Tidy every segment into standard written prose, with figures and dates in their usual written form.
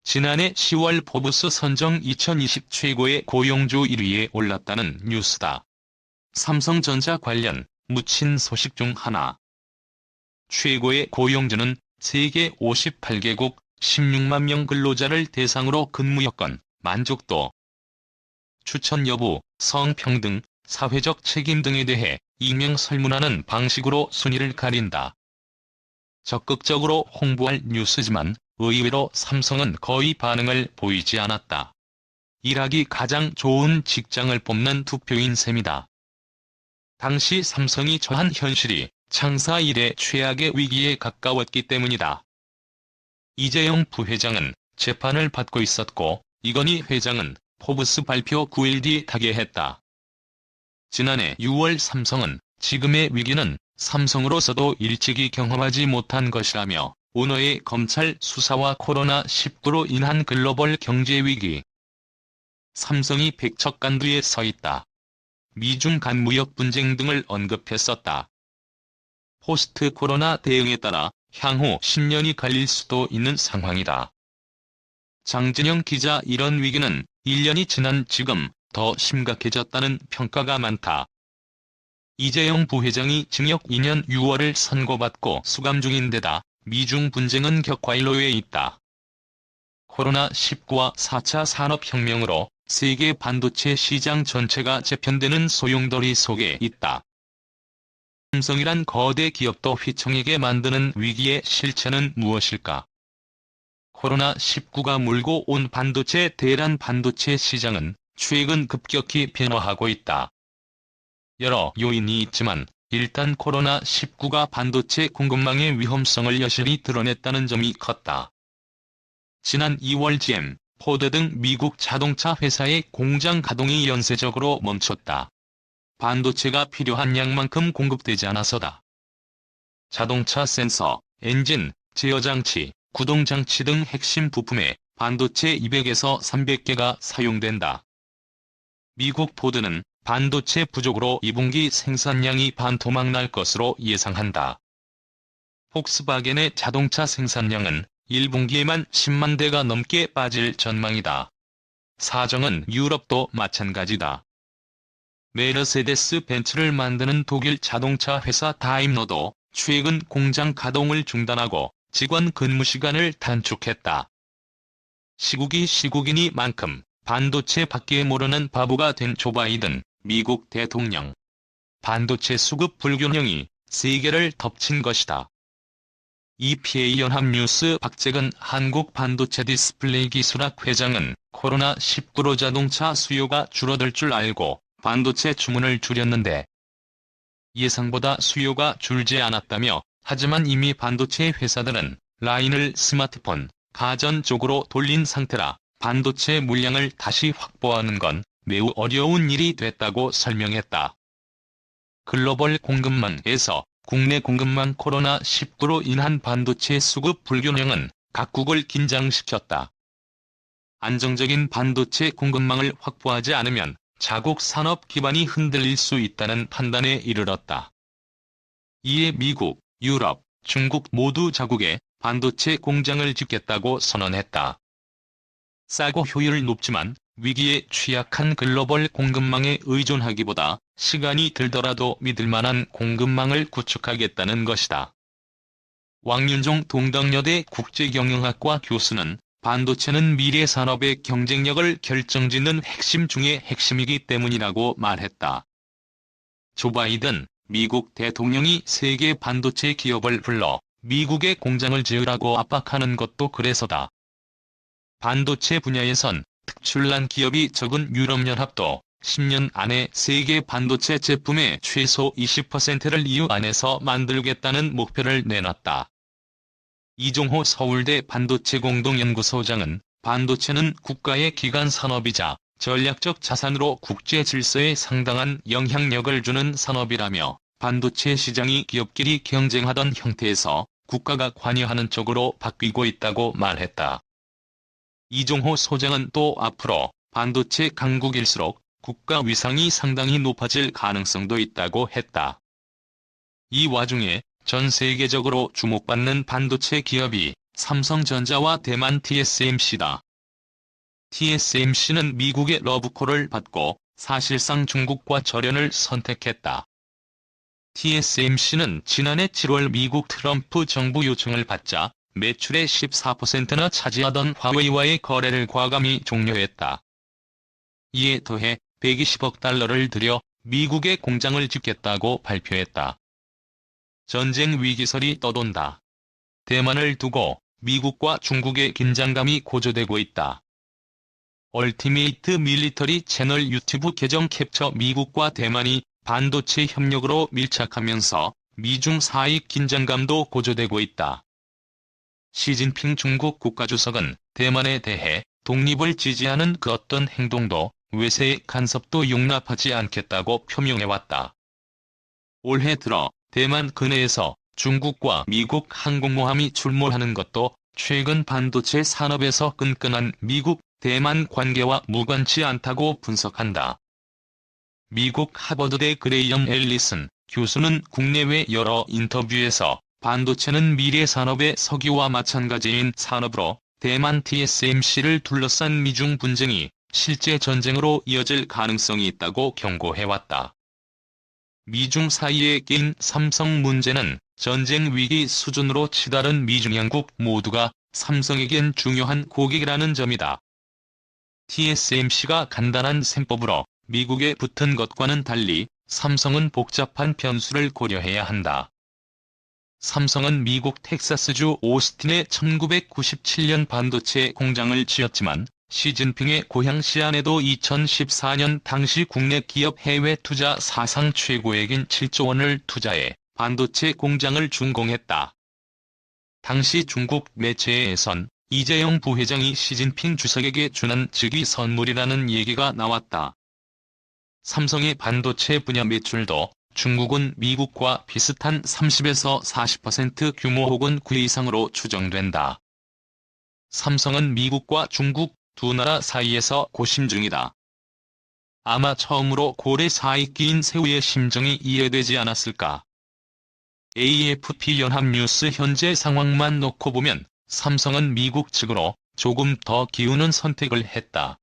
지난해 10월 포브스 선정 2020 최고의 고용주 1위에 올랐다는 뉴스다. 삼성전자 관련 묻힌 소식 중 하나. 최고의 고용주는 세계 58개국 16만 명 근로자를 대상으로 근무 여건, 만족도, 추천 여부, 성평등, 사회적 책임 등에 대해 익명 설문하는 방식으로 순위를 가린다. 적극적으로 홍보할 뉴스지만 의외로 삼성은 거의 반응을 보이지 않았다. 일하기 가장 좋은 직장을 뽑는 투표인 셈이다. 당시 삼성이 처한 현실이 창사 이래 최악의 위기에 가까웠기 때문이다. 이재용 부회장은 재판을 받고 있었고 이건희 회장은 포브스 발표 9일 뒤 타계했다. 지난해 6월 삼성은 지금의 위기는 삼성으로서도 일찍이 경험하지 못한 것이라며 오너의 검찰 수사와 코로나19로 인한 글로벌 경제 위기, 삼성이 백척간두에 서 있다. 미중 간 무역 분쟁 등을 언급했었다. 포스트 코로나 대응에 따라 향후 10년이 갈릴 수도 있는 상황이다. 장진영 기자 이런 위기는 1년이 지난 지금 더 심각해졌다는 평가가 많다. 이재용 부회장이 징역 2년 6월을 선고받고 수감 중인데다 미중 분쟁은 격화일로에 있다. 코로나19와 4차 산업혁명으로 세계 반도체 시장 전체가 재편되는 소용돌이 속에 있다. 삼성이란 거대 기업도 휘청이게 만드는 위기의 실체는 무엇일까? 코로나19가 물고 온 반도체 대란 반도체 시장은 최근 급격히 변화하고 있다. 여러 요인이 있지만 일단 코로나19가 반도체 공급망의 위험성을 여실히 드러냈다는 점이 컸다. 지난 2월 GM, 포드 등 미국 자동차 회사의 공장 가동이 연쇄적으로 멈췄다. 반도체가 필요한 양만큼 공급되지 않아서다. 자동차 센서, 엔진, 제어장치, 구동장치 등 핵심 부품에 반도체 200에서 300개가 사용된다. 미국 포드는 반도체 부족으로 2분기 생산량이 반토막 날 것으로 예상한다. 폭스바겐의 자동차 생산량은 1분기에만 10만 대가 넘게 빠질 전망이다. 사정은 유럽도 마찬가지다. 메르세데스 벤츠를 만드는 독일 자동차 회사 다임러도 최근 공장 가동을 중단하고 직원 근무 시간을 단축했다. 시국이 시국이니만큼 반도체 밖에 모르는 바보가 된 조 바이든 미국 대통령. 반도체 수급 불균형이 세계를 덮친 것이다. EPA 연합뉴스 박재근 한국반도체 디스플레이 기술학 회장은 코로나19로 자동차 수요가 줄어들 줄 알고 반도체 주문을 줄였는데 예상보다 수요가 줄지 않았다며 하지만 이미 반도체 회사들은 라인을 스마트폰, 가전 쪽으로 돌린 상태라 반도체 물량을 다시 확보하는 건 매우 어려운 일이 됐다고 설명했다. 글로벌 공급망에서 국내 공급망 코로나19로 인한 반도체 수급 불균형은 각국을 긴장시켰다. 안정적인 반도체 공급망을 확보하지 않으면 자국 산업 기반이 흔들릴 수 있다는 판단에 이르렀다. 이에 미국, 유럽, 중국 모두 자국에 반도체 공장을 짓겠다고 선언했다. 싸고 효율 높지만 위기에 취약한 글로벌 공급망에 의존하기보다 시간이 들더라도 믿을만한 공급망을 구축하겠다는 것이다. 왕윤종 동덕여대 국제경영학과 교수는 반도체는 미래 산업의 경쟁력을 결정짓는 핵심 중의 핵심이기 때문이라고 말했다. 조 바이든 미국 대통령이 세계 반도체 기업을 불러 미국에 공장을 지으라고 압박하는 것도 그래서다. 반도체 분야에선 특출난 기업이 적은 유럽연합도 10년 안에 세계 반도체 제품의 최소 20%를 EU 안에서 만들겠다는 목표를 내놨다. 이종호 서울대 반도체 공동연구소장은 반도체는 국가의 기간 산업이자 전략적 자산으로 국제 질서에 상당한 영향력을 주는 산업이라며 반도체 시장이 기업끼리 경쟁하던 형태에서 국가가 관여하는 쪽으로 바뀌고 있다고 말했다. 이종호 소장은 또 앞으로 반도체 강국일수록 국가 위상이 상당히 높아질 가능성도 있다고 했다. 이 와중에 전 세계적으로 주목받는 반도체 기업이 삼성전자와 대만 TSMC다. TSMC는 미국의 러브콜을 받고 사실상 중국과 절연을 선택했다. TSMC는 지난해 7월 미국 트럼프 정부 요청을 받자 매출의 14%나 차지하던 화웨이와의 거래를 과감히 종료했다. 이에 더해 120억 달러를 들여 미국에 공장을 짓겠다고 발표했다. 전쟁 위기설이 떠돈다. 대만을 두고 미국과 중국의 긴장감이 고조되고 있다. 얼티메이트 밀리터리 채널 유튜브 계정 캡처 미국과 대만이 반도체 협력으로 밀착하면서 미중 사이익 긴장감도 고조되고 있다. 시진핑 중국 국가주석은 대만에 대해 독립을 지지하는 그 어떤 행동도 외세의 간섭도 용납하지 않겠다고 표명해왔다. 올해 들어 대만 근해에서 중국과 미국 항공모함이 출몰하는 것도 최근 반도체 산업에서 끈끈한 미국-대만 관계와 무관치 않다고 분석한다. 미국 하버드대 그레이엄 앨리슨 교수는 국내외 여러 인터뷰에서 반도체는 미래 산업의 석유와 마찬가지인 산업으로 대만 TSMC를 둘러싼 미중 분쟁이 실제 전쟁으로 이어질 가능성이 있다고 경고해왔다. 미중 사이에 끼인 삼성 문제는 전쟁 위기 수준으로 치달은 미중 양국 모두가 삼성에겐 중요한 고객이라는 점이다. TSMC가 간단한 셈법으로 미국에 붙은 것과는 달리 삼성은 복잡한 변수를 고려해야 한다. 삼성은 미국 텍사스주 오스틴에 1997년 반도체 공장을 지었지만 시진핑의 고향 시안에도 2014년 당시 국내 기업 해외 투자 사상 최고액인 7조 원을 투자해 반도체 공장을 준공했다. 당시 중국 매체에선 이재용 부회장이 시진핑 주석에게 주는 즉위 선물이라는 얘기가 나왔다. 삼성의 반도체 분야 매출도 중국은 미국과 비슷한 30에서 40% 규모 혹은 그 이상으로 추정된다. 삼성은 미국과 중국 두 나라 사이에서 고심 중이다. 아마 처음으로 고래 사이끼인 새우의 심정이 이해되지 않았을까. AFP 연합뉴스 현재 상황만 놓고 보면 삼성은 미국 측으로 조금 더 기우는 선택을 했다.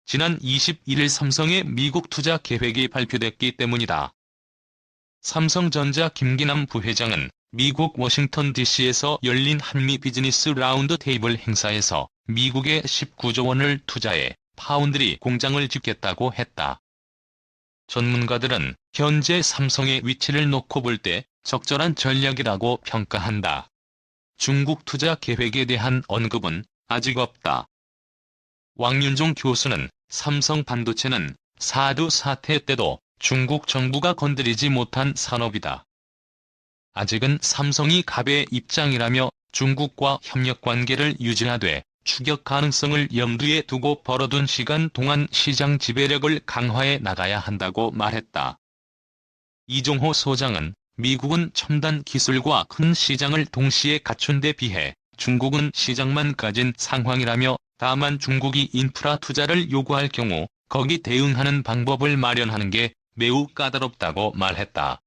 지난 21일 삼성의 미국 투자 계획이 발표됐기 때문이다. 삼성전자 김기남 부회장은 미국 워싱턴 DC에서 열린 한미 비즈니스 라운드 테이블 행사에서 미국에 19조 원을 투자해 파운드리 공장을 짓겠다고 했다. 전문가들은 현재 삼성의 위치를 놓고 볼 때 적절한 전략이라고 평가한다. 중국 투자 계획에 대한 언급은 아직 없다. 왕윤종 교수는 삼성 반도체는 사드 사태 때도 중국 정부가 건드리지 못한 산업이다. 아직은 삼성이 갑의 입장이라며 중국과 협력관계를 유지하되 추격 가능성을 염두에 두고 벌어둔 시간 동안 시장 지배력을 강화해 나가야 한다고 말했다. 이종호 소장은 미국은 첨단 기술과 큰 시장을 동시에 갖춘 데 비해 중국은 시장만 가진 상황이라며 다만 중국이 인프라 투자를 요구할 경우 거기 대응하는 방법을 마련하는 게 매우 까다롭다고 말했다.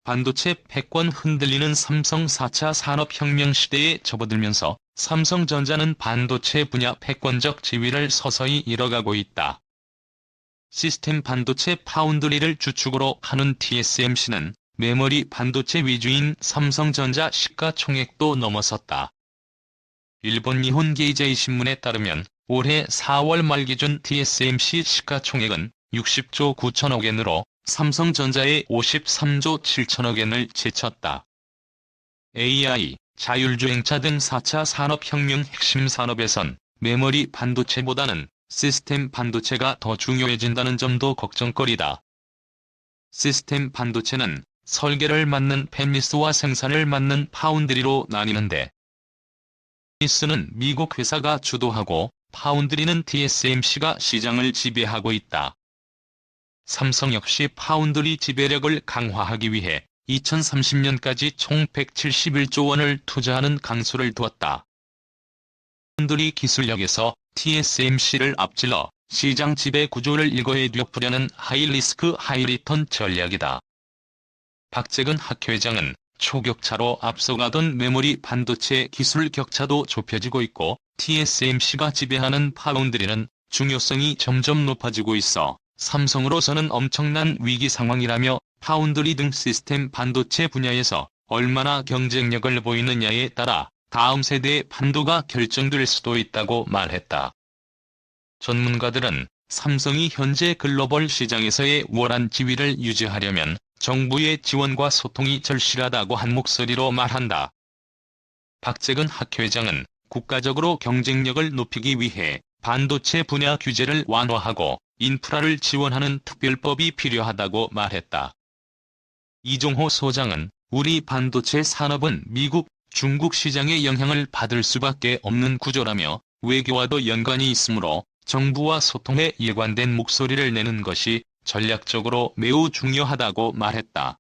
반도체 패권 흔들리는 삼성 4차 산업혁명 시대에 접어들면서 삼성전자는 반도체 분야 패권적 지위를 서서히 잃어가고 있다. 시스템 반도체 파운드리를 주축으로 하는 TSMC는 메모리 반도체 위주인 삼성전자 시가총액도 넘어섰다. 일본 니혼게이제이 신문에 따르면 올해 4월 말 기준 TSMC 시가총액은 60조 9천억 엔으로 삼성전자의 53조 7천억 엔을 제쳤다. AI, 자율주행차 등 4차 산업혁명 핵심 산업에선 메모리 반도체보다는 시스템 반도체가 더 중요해진다는 점도 걱정거리다. 시스템 반도체는 설계를 맡는 팹리스와 생산을 맡는 파운드리로 나뉘는데 팹리스는 미국 회사가 주도하고 파운드리는 TSMC가 시장을 지배하고 있다. 삼성 역시 파운드리 지배력을 강화하기 위해 2030년까지 총 171조 원을 투자하는 강수를 두었다. 파운드리 기술력에서 TSMC를 앞질러 시장 지배 구조를 일거에 뒤엎으려는 하이리스크 하이리턴 전략이다. 박재근 학회장은 초격차로 앞서가던 메모리 반도체 기술 격차도 좁혀지고 있고 TSMC가 지배하는 파운드리는 중요성이 점점 높아지고 있어 삼성으로서는 엄청난 위기 상황이라며 파운드리 등 시스템 반도체 분야에서 얼마나 경쟁력을 보이느냐에 따라 다음 세대의 판도가 결정될 수도 있다고 말했다. 전문가들은 삼성이 현재 글로벌 시장에서의 우월한 지위를 유지하려면 정부의 지원과 소통이 절실하다고 한 목소리로 말한다. 박재근 학회장은 국가적으로 경쟁력을 높이기 위해 반도체 분야 규제를 완화하고 인프라를 지원하는 특별법이 필요하다고 말했다. 이종호 소장은 우리 반도체 산업은 미국, 중국 시장의 영향을 받을 수밖에 없는 구조라며 외교와도 연관이 있으므로 정부와 소통에 일관된 목소리를 내는 것이 전략적으로 매우 중요하다고 말했다.